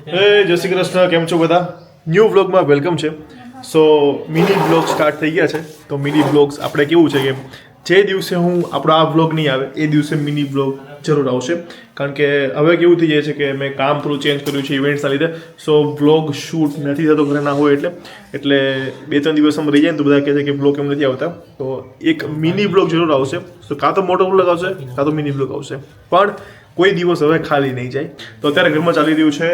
જય શ્રી કૃષ્ણ, કેમ છો બધા? ન્યૂ વ્લોગમાં વેલકમ છે. સો મિની વ્લોગ સ્ટાર્ટ થઈ ગયા છે. તો મિની વ્લોગ્સ આપણે કેવું છે કે જે દિવસે આપણો આ વ્લોગ નહીં આવે એ દિવસે મિની વ્લોગ જરૂર આવશે. કારણ કે હવે કેવું થઈ જાય છે કે મેં કામ થોડું ચેન્જ કર્યું છે ઇવેન્ટ્સના લીધે. સો વ્લોગ શૂટ નથી થતો ઘરે ના હોય એટલે 2-3 દિવસમાં રહી જાય ને તો બધા કહે છે કે વ્લોગ કેમ નથી આવતા. તો એક મિની વ્લોગ જરૂર આવશે. તો કાં તો મોટો વ્લોગ આવશે કાં તો મિની વ્લોગ આવશે, પણ કોઈ દિવસ હવે ખાલી નહીં જાય. તો અત્યારે ઘરમાં ચાલી રહ્યું છે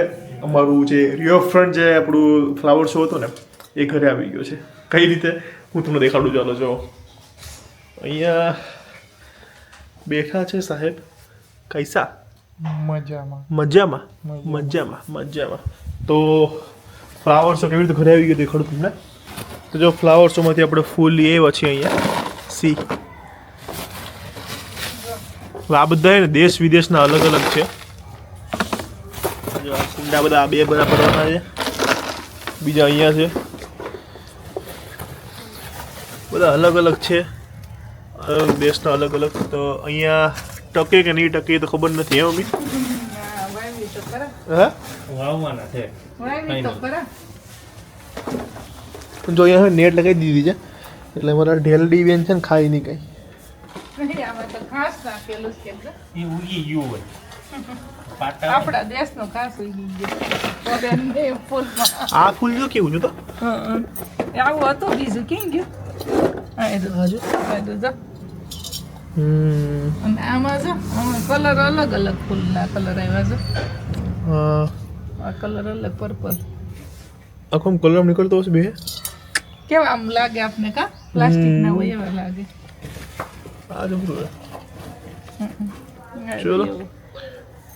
અમારું જે રિવરફ્રન્ટ જે આપણું ફ્લાવર શો હતો ને એ ઘરે આવી ગયો છે. કઈ રીતે હું તમને દેખાડું. ચાલો જો અહીંયા બેઠા છે સાહેબ. કૈસા? મજામાં. તો ફ્લાવર શો કેવી રીતે ઘરે આવી ગયો દેખાડું તમને. તો જો ફ્લાવર શોમાંથી આપણે ફૂલ લઈ આવ્યા છીએ અહીંયા. સી આ બધા ને દેશ વિદેશના અલગ અલગ છે. જો આ કુંડા બધા આ બે બરાબરના છે, બીજા અહીંયા છે, બધા અલગ અલગ છે, અલગ દેશના અલગ અલગ. તો અહીંયા ટકે કે નહીં ટકે તો ખબર નથી. હે મમ્મી? હા વાવવાના છે. જો અહીંયા નેટ લગાવી દીધી છે એટલે મારા ઢેલડી બેન છે ને ખાઈ નહીં કઈ. આ ફૂલ જો કેવું છે તો આવું હતું બીજું કેમ ગયું. અને આમાં જો કલર અલગ અલગ ફૂલના કલર આવ્યા છે. આ કલર અલગ પર્પલ આખો કલર નીકળતો હશે બે. કેવા આમ લાગે આપને? કા પ્લાસ્ટિક ના હોય એવા લાગે. આ જબરું ચલો.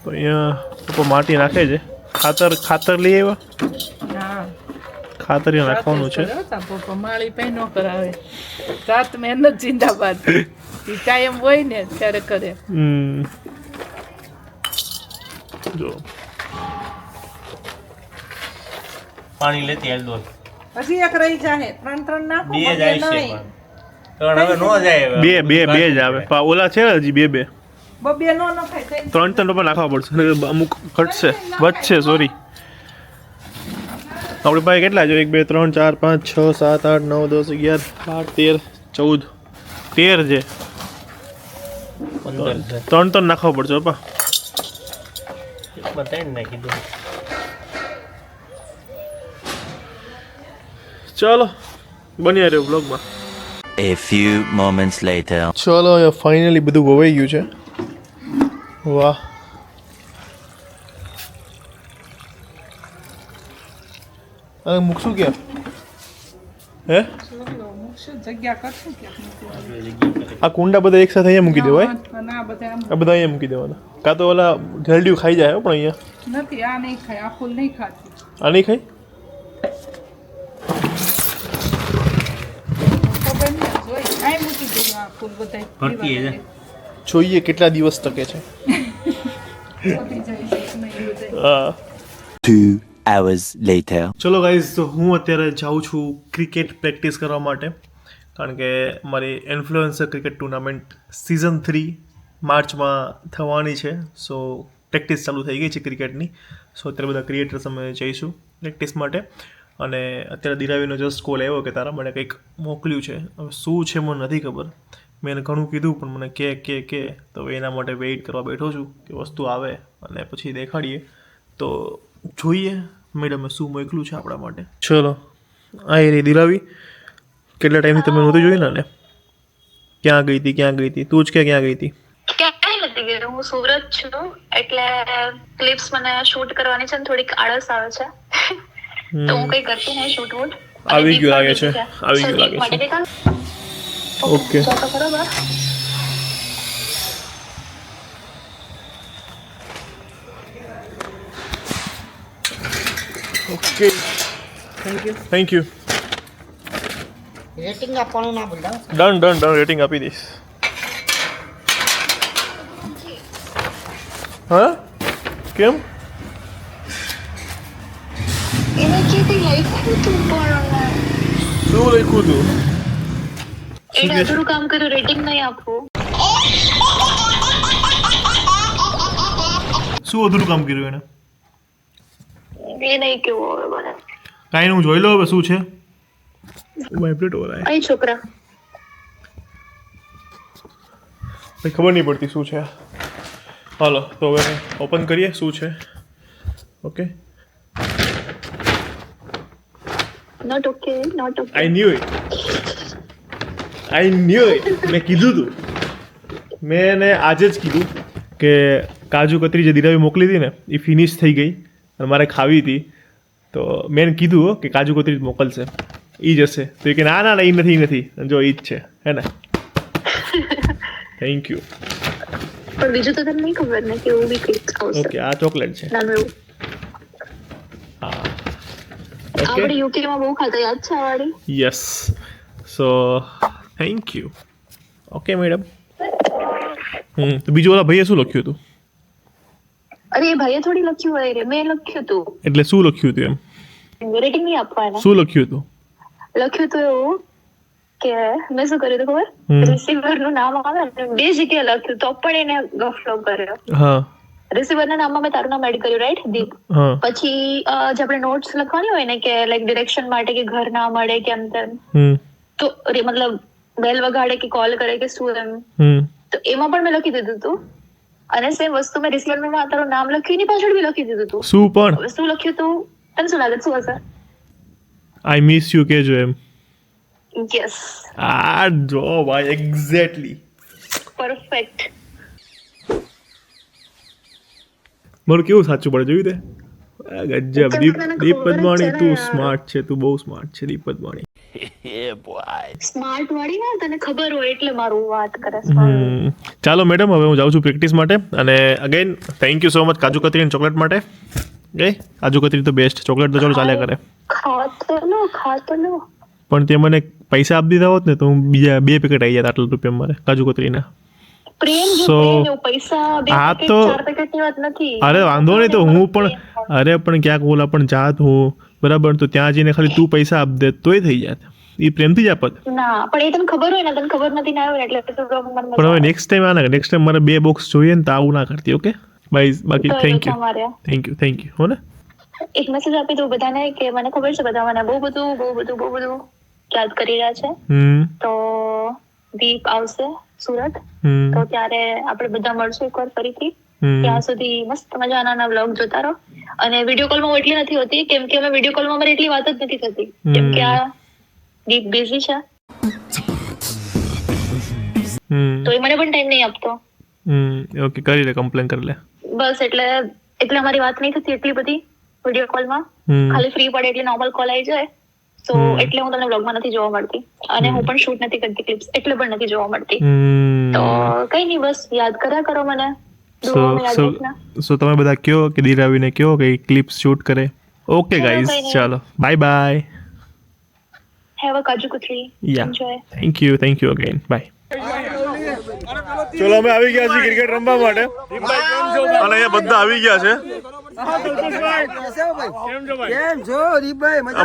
તો અહીંયા પપ્પા માટી નાખે છે. ખાતર લઈ આવ્યા. હા ખાતર નાખવાનું છે. પપ્પા માળી પૈ નો કરાવે. રાત મહેનત જિંદાબાદ. કાયમ હોય ને ત્યારે કરે. જો પાણી લેતી હાલ દો. પછી એક રહી જાય. 3 નાખો. બે જાય છે પણ હવે નો જાય. બે જ આવે. ઓલા છે હજી બે બે નો નખાય. 3 પણ નાખવા પડશે. અમુક ઘટશે વધશે. સોરી આપણી પાસે કેટલા છે? 1 2 3 4 5 6 7 8 9 10 11 12 13 છે. 3 નાખવા પડશે પપ્પા. બતાવીને નાખી દો. ચાલો બન્યા રહ્યો બ્લોગમાં. A few moments later. ચાલો ફાઇનલી બધું વવાઈ ગયું છે. વાહ, હવે મૂકશું ક્યાં? હે જગ્યા કરશું કે આ કુંડા બધા એક સાથે અહીંયા મૂકી દેવાય. ના બધા આ બધા અહીંયા મૂકી દેવાના. કાં તો ઓલા જલ્ડિયું ખાઈ જાય પણ અહીંયા નથી. આ નહીં ખાય. આ ફૂલ નહીં ખાતી. આ નહીં ખાઈ. ખબર નહીં જોઈ આ મૂકી દઉં. આ ફૂલ બધા ભરતી છે. જોઈએ કેટલા દિવસ ટકે છે. પતી જાય છે નહીં બધા. હા. 2 hours later. ચલો ગાઈઝ, તો હું અત્યારે જાઉં છું ક્રિકેટ પ્રેક્ટિસ કરવા માટે. કારણ કે મારી ઇન્ફ્લુએન્સર ક્રિકેટ ટુર્નામેન્ટ સિઝન 3 માર્ચમાં થવાની છે. સો પ્રેક્ટિસ ચાલુ થઈ ગઈ છે ક્રિકેટની. સો અત્યારે બધા ક્રિએટર્સ અમે જઈશું પ્રેક્ટિસ માટે. અને અત્યારે દિરાવીનો જસ્ટ કોલ આવ્યો કે તારા મને કંઈક મોકલ્યું છે. હવે શું છે મને નથી ખબર. મેં એને ઘણું કીધું પણ મને કે તો એના માટે વેઇટ કરવા બેઠો છું કે વસ્તુ આવે અને પછી દેખાડીએ. તો જોઈએ મેડમે શું મોકલ્યું છે આપણા માટે. ચલો આ એ રહી દિરાવી. કેટલા ટાઈમથી તમે નહોતું જોયું ને? ક્યાં ગઈ હતી તું જ ક્યાં ગઈ હતી? ક્યાંય નથી ગઈ. હું સુરત છું એટલે ક્લિપ્સ મને શૂટ કરવાની છે ને થોડીક આળસ આવે છે તો હું કઈ કરતી નહીં. શૂટ વૂટ આવી ગયું લાગે છે. ઓકે બરોબર. Okay thank you. રેટિંગ આપવાનું ના ભૂલતા. ડન રેટિંગ આપી દઈશ. હા કેમ? એને કેથી લખ્યું તું પણ શું લખ્યું તું? એને અધૂરું કામ કર્યું. રેટિંગ નહીં આપવું. શું અધૂરું કામ કર્યું એને? એ નહીં કેવું હવે મને. કાંઈ નહીં, હું જોઈ લઉં હવે શું છે. વાઇબ્રેટ હો રહા હે. અહીં છોકરા ભાઈ ખબર નહીં પડતી શું છે. હાલો તો હવે ઓપન કરીએ શું છે. Okay, not okay, not okay. I knew it. મેં કીધું તું, મેં એને આજે જ કીધું કે કાજુ કતરી જે દીરાવી મોકલી હતી ને એ ફિનિશ થઈ ગઈ અને મારે ખાવી હતી. તો મેં કીધું કે કાજુ કતરી જ મોકલશે, એ જ હશે. તો એ કે ના ના એ નથી, જો એ જ છે હે ને. Thank you. પણ બીજું તો તને નહીં ખબર ને કે એવું બી કંઈક આવશે. ઓકે, આ ચોકલેટ છે. નાનું એવું. હા, આપણે યુકે માં બહુ ખાતા, યાદ છે આ વાળી? Yes. So thank you. Okay madam. તો બીજું ઓલા ભાઈએ શું લખ્યું હતું? અરે એ ભાઈએ થોડી લખ્યું હોય રે, મેં લખ્યું હતું. એટલે શું લખ્યું હતું એમ? રેટિંગ નહીં આપવાના. શું લખ્યું હતું? લખ્યું હતું એવું કે મેં શું કર્યું હતું ખબર? રિસીવર નું નામ આવે ને 2 જગ્યાએ લખ્યું તો પણ એને ગફલો કર્યો. હા. રિસીવર ના નામમાં મેં તારું નામ એડ કર્યું, રાઈટ દીપ? હા. પછી જે આપણે નોટ્સ લખવાની હોય ને કે લાઈક ડિરેક્શન માટે કે ઘર ના મળે કે એમ તેમ, તો મતલબ બેલ વગાડે કે કોલ કરે કે શું એમ, તો એમાં પણ મેં લખી દીધું હતું. અને સેમ વસ્તુ મેં રિસીવરમાં તારું નામ લખ્યું ની પાછળ બી લખી દીધું હતું. શું પણ? હવે શું લખ્યું હતું તને શું લાગે શું હશે? આઈ મિસ યુ કેજો એમ. યસ, આ જો ભાઈ એક્ઝેક્ટલી પરફેક્ટ. મારું કેવું સાચું પડે જોયું તે? ગજબ. દીપ પદમાણી, તું સ્માર્ટ છે, તું બહુ સ્માર્ટ છે દીપ પદમાણી. સ્માર્ટ વાળી ના તને ખબર હોય એટલે મારું વાત કરે. ચાલો મેડમ, હવે હું જાઉં છું પ્રેક્ટિસ માટે. અને again thank you so much kaju katli અને ચોકલેટ માટે. કાજુ કતરી તો બેસ્ટ, ચોકલેટ તો ચાલો ચાલ્યા કરે. ખાતો લો. પણ તે મને પૈસા આપી દીધા હોત ને તો હું બીજા 2 પેકેટ આવી જાત આટલા રૂપિયા મારે કાજુ કતરીના. પ્રેમ So, જો પૈસા 2 હા પેકેટ તો- 4 પેકેટ ની વાત નથી. અરે વાંધો નહીં, તો હું પણ પણ ક્યાંક ઓલા પણ જાત હું બરાબર, તો ત્યાં જઈને ખાલી તું પૈસા આપ દે તોય થઈ જાત. એ પ્રેમથી જ આપત. ના પણ એ તને ખબર હોય ને, તને ખબર નથી ના હોય એટલે તો મને પણ હવે નેક્સ્ટ ટાઈમ નેક્સ્ટ ટાઈમ મારે 2 બોક્સ જોઈએ ને તો આવું ના કરતી. ઓકે બાકી થેન્ક યુ હો ને. એક મેસેજ આપી દઉં બધાને કે મને ખબર છે બધા મને બહુ બધું યાદ કરી રહ્યા છે. તો દીપ આવશે સુરત, તો ત્યારે આપણે બધા મળશું એકવાર ફરીથી. ત્યાં સુધી મસ્ત મજાના વ્લોગ જોતા રહો. અને વિડીયો કોલમાં હું એટલી નથી હોતી કેમ કે અમે વિડીયો કોલમાં અમારી એટલી વાત જ નથી થતી કેમ કે આ દીપ બિઝી છે, તો એ મને પણ ટાઈમ નહીં આપતો. ઓકે, કરી લે, કમ્પ્લેન કરી લે. બસ એટલે અમારી વાત નહીં થતી એટલી બધી વિડીયો કોલમાં. ખાલી ફ્રી પડે એટલે નોર્મલ કોલ આવી જાય, તો એટલે હું તમને વ્લોગમાં નથી જોવા મળતી. અને હું પણ શૂટ નથી કરતી ક્લિપ્સ, એટલે પણ નથી જોવા મળતી. તો કઈ નહીં, બસ યાદ કર્યા કરો મને. સો તમે બધા કયો કે દીરાવીને કયો કે ક્લિપ્સ શૂટ કરે. ઓકે ગાઈઝ, ચાલો bye bye. Have a kaju katli. Enjoy. Thank you again, bye. ચલો અમે આવી ગયા છીએ ક્રિકેટ રમવા માટે અને અહીંયા બધા આવી ગયા છે.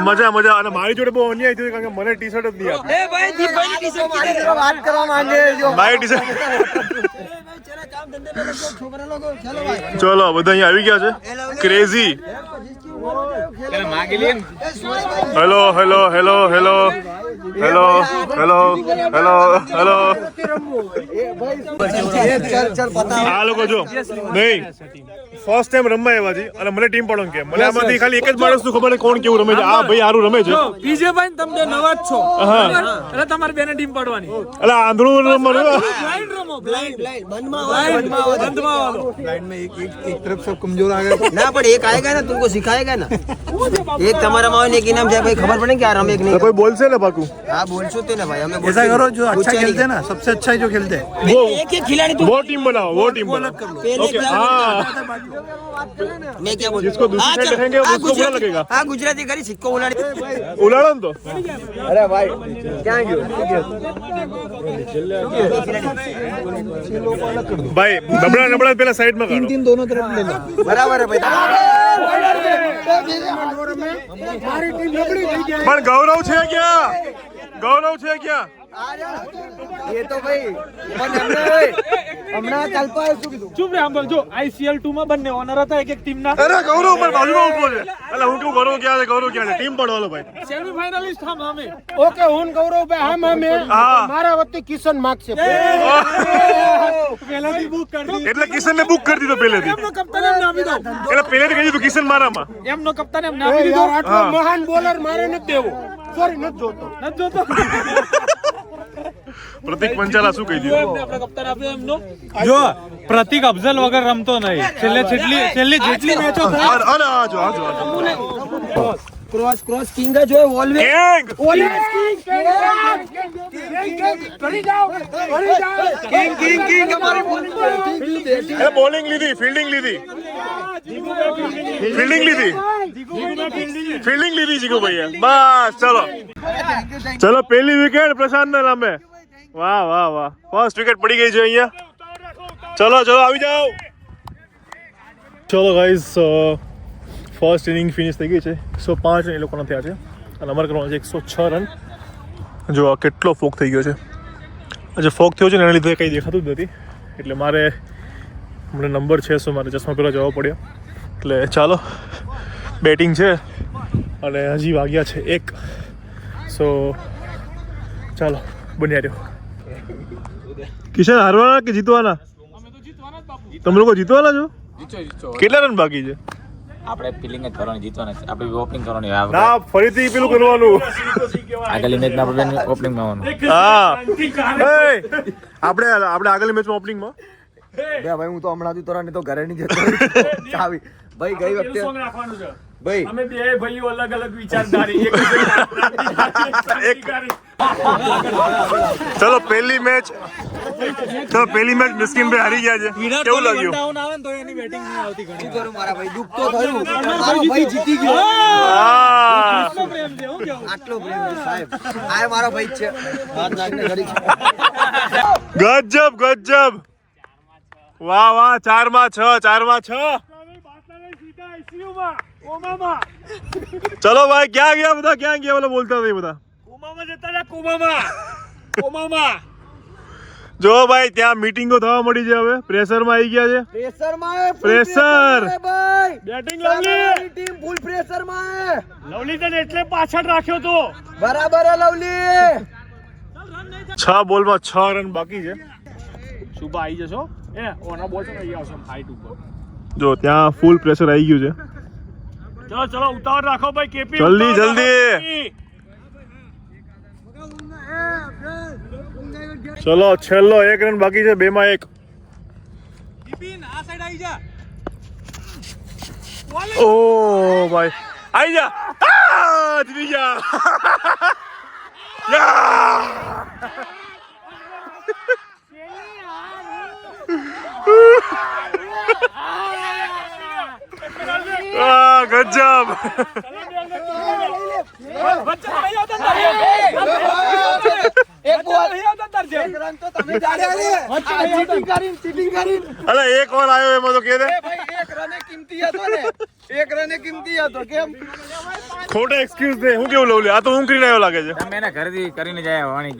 મજા અને મારી જોડે બહુ અન્યાય થયો કારણ કે મને ટી શર્ટ જ નહીં આપી. મારી ટી શર્ટ. ચલો બધા અહીંયા આવી ગયા છે. ક્રેઝી. હેલો આ લોકો જો નહીં ફર્સ્ટ ટાઈમ રમવા આવ્યા છે અને મને ટીમ પાડો કે મને આમાંથી ખાલી એક જ માણસનું ખબર છે કોણ કેવું રમે છે. આ ભાઈ સારું રમે છે. પીજે ભાઈ તમે નવા જ છો એટલે તમારે બેને ટીમ પાડવાની. એટલે આંધળું રમવાનું. બ્લાઇન્ડ રમો, બ્લાઇન્ડ બંધમાં વાળો. एक तरफ सब कमजोर आ गए ना, पर एक आएगा ना तुमको सिखाएगा ना. एक तुम्हारा माहौल एक इनाम से भाई खबर पड़े क्या रमे एक नहीं. કોઈ બોલશે ને પાકું. हाँ बोल सकते ना भाई, हमें ऐसा करो जो अच्छा खेलते हैं ना, सबसे अच्छा जो खेलते हैं वो एक एक खिलाड़ी तू वो टीम बनाओ, वो टीम बनाओ. ओके, हाँ मैं क्या बोल जिसको दूसरी साइड रखेंगे उसको बुरा लगेगा. हाँ गुजराती करी सिक्को उलाड़ी. ઉલાડો ને તો. अरे भाई क्या गयो ભાઈ નબળા પેલા સાઈડમાં કાઢો. तीन दोनों तरफ ले लो. बराबर है भाई. પણ ગૌરવ છે ક્યાં? ये तो भाई પણ એમને હમણાં કલ્પા શું કીધું ચૂપ રે સાંભળ જો ICL 2 માં બંને ઓનર હતા એક ટીમ ના અરે ગૌરવ ઉપર બાજુમાં ઉભો છે એટલે હું કેવું ગૌરવ ક્યાં છે ટીમ પણ ઓલો ભાઈ સેમી ફાઇનલિસ્ટ હમ હમે ઓકે હું ગૌરવભાઈ હમ મારા વતી કિશન માગશે પહેલાથી બુક કરી દીધું એટલે કિશન ને બુક કરી દીધો પહેલેથી એમનો કપ્તાન એમ નામી દો એટલે પહેલેથી કહી દીધું કિશન મારામાં એમનો કપ્તાન એમ નામી દીધો આટલો મહાન બોલર મારે નથી દેવો સોરી નથી જોતો નથી જોતો પ્રતિક પંચાલા શું કહી દીધું આપણે કપ્તાન આપ્યો એમનો જો પ્રતિક અફઝલ વગર રમતો નહીં છેલ્લી જેટલી મેચો થઈ અરે આજો ક્રોસ કિંગ જ હોય ઓલવેઝ કિંગ ઓલવેઝ કિંગ અમારી એ બોલિંગ લીધી ફિલ્ડિંગ લીધી જીગુ ભૈયા બસ ચલો પહેલી વિકેટ પ્રશાંત ના નામે વાહ વાહ વાહ ફર્સ્ટ વિકેટ પડી ગઈ છે અહીંયા ચલો આવી જાઓ ચલો ગાઈઝ ફર્સ્ટ ઇનિંગ ફિનિશ થઈ ગઈ છે 105 રન એ લોકોના થયા છે અને અમારે કરવાનો છે 106 રન જો આ કેટલો ફોક થઈ ગયો છે જે ફોક થયો છે ને એના લીધે કંઈ દેખાતું જ નથી એટલે મારે હમણાં નંબર 600 મારે ચશ્મા પહેલાં જવા પડ્યો એટલે ચાલો બેટિંગ છે અને હજી વાગ્યા છે 1 સો ચાલો બન્યા રહ્યો કિશન હારવાના કે જીતવાના તમે લોકો જીતવાના છો કેટલા રન બાકી છે આપણે ફિલિંગ જ કરવાની જીતવાની છે આપણે ઓપનિંગ કરવાની ના ફરીથી પેલું કરવાનું આગળની મેચમાં આપણે ઓપનિંગ માં હા આપણે આગળની મેચમાં ઓપનિંગમાં ભાઈ હું તો હમણાં તોરા ને તો ઘરે નહીં જતો ચાવી ભાઈ ગઈ વખતે ભાઈ અમે બે ભાઈઓ અલગ અલગ વિચારધારી ચલો પહેલી મેચ મિસ્કિન ભાઈ હારી ગયા છે કેવું લાગ્યું ડાઉન આવે ને તો એની બેટિંગ નહીં આવતી ઘણી કરું મારા ભાઈ દુઃખ તો થયું મારો ભાઈ જીતી ગયો હા પ્રેમ છે હું કેવું આટલો પ્રેમ છે સાહેબ આ મારો ભાઈ જ છે હાથ નાખીને ઘડી ગજબ વાહ 4 માં 6 ચલો ભાઈ ક્યાં ગયા બોલો બોલતા નહીં બધા કોમામાં જતા રહ્યા કોમામાં જો ભાઈ ત્યાં મીટિંગો થવા મળી છે હવે પ્રેશરમાં આવી ગયા છે પ્રેશર ભાઈ બેટિંગ લવલી ટીમ ફૂલ પ્રેશર માં લવલી તને એટલે પાછળ રાખ્યો તો બરાબર લવલી 6 બોલમાં 6 રન બાકી છે શુભા આવી જશો ઓના બોલ તો અહીં આવશે હાઈટ ઉપર જો ત્યાં ફૂલ પ્રેશર આવી ગયું છે ચલો ઉતાવળ રાખો ભાઈ કેપી જલ્દી ચલો છેલ્લો 1 રન બાકી છે 2 માં 1 બિપિન આ સાઈડ આવી જા ઓ ભાઈ આવી જા જીતી ગયા ગજબ અરે એક ઓવર આવ્યો એમાં તો કે દે ખોટા એક્સક્યુઝ દે હું કેવું લઉં લે આ તો હું કરીને આવ્યો લાગે છે તમે એને ઘરેથી કરીને જાય વાણી